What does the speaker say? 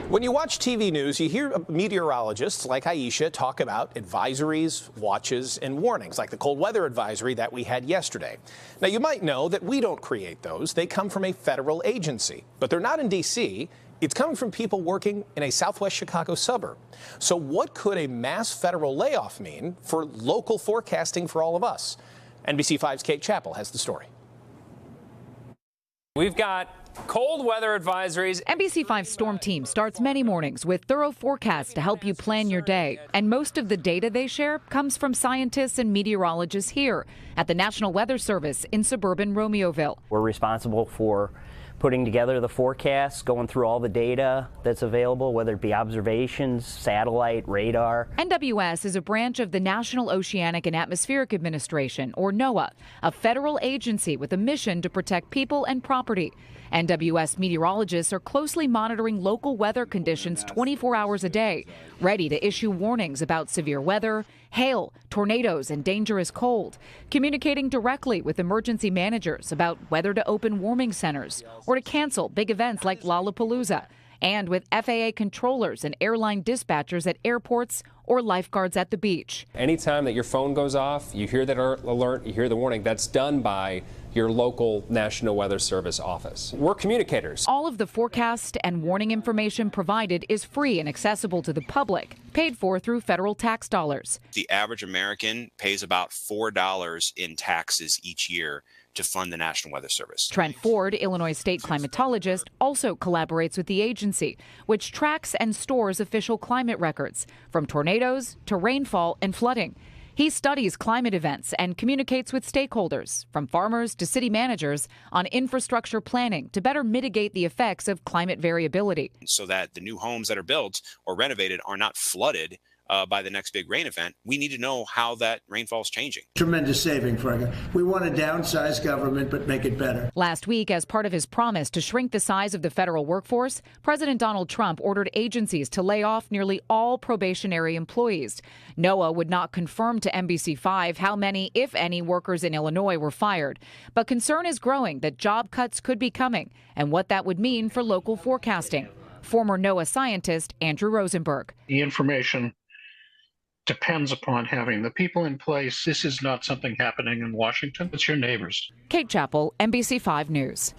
When you watch TV news, you hear meteorologists like Aisha talk about advisories, watches, and warnings, like the cold weather advisory that we had yesterday. Now, you might know that we don't create those. They come from a federal agency, but they're not in D.C. It's coming from people working in a southwest Chicago suburb. So what could a mass federal layoff mean for local forecasting for all of us? NBC5's Kate Chappell has the story. We've got cold weather advisories. NBC5 Storm Team starts many mornings with thorough forecasts to help you plan your day. And most of the data they share comes from scientists and meteorologists here at the National Weather Service in suburban Romeoville. We're responsible for putting together the forecasts, going through all the data that's available, whether it be observations, satellite, radar. NWS is a branch of the National Oceanic and Atmospheric Administration, or NOAA, a federal agency with a mission to protect people and property. NWS meteorologists are closely monitoring local weather conditions 24 hours a day, ready to issue warnings about severe weather, hail, tornadoes, and dangerous cold, communicating directly with emergency managers about whether to open warming centers or to cancel big events like Lollapalooza, and with FAA controllers and airline dispatchers at airports or lifeguards at the beach. Anytime that your phone goes off, you hear that alert, you hear the warning, that's done by your local National Weather Service office. We're communicators. All of the forecast and warning information provided is free and accessible to the public, paid for through federal tax dollars. The average American pays about $4 in taxes each year to fund the National Weather Service. Trent Ford, Illinois state climatologist, also collaborates with the agency, which tracks and stores official climate records, from tornadoes to rainfall and flooding. He studies climate events and communicates with stakeholders, from farmers to city managers, on infrastructure planning to better mitigate the effects of climate variability. So that the new homes that are built or renovated are not flooded by the next big rain event. We need to know how that rainfall is changing. Tremendous saving for us. We want to downsize government, but make it better. Last week, as part of his promise to shrink the size of the federal workforce, President Donald Trump ordered agencies to lay off nearly all probationary employees. NOAA would not confirm to NBC5 how many, if any, workers in Illinois were fired. But concern is growing that job cuts could be coming and what that would mean for local forecasting. Former NOAA scientist Andrew Rosenberg. The information depends upon having the people in place. This is not something happening in Washington. It's your neighbors. Kate Chappell, NBC5 News.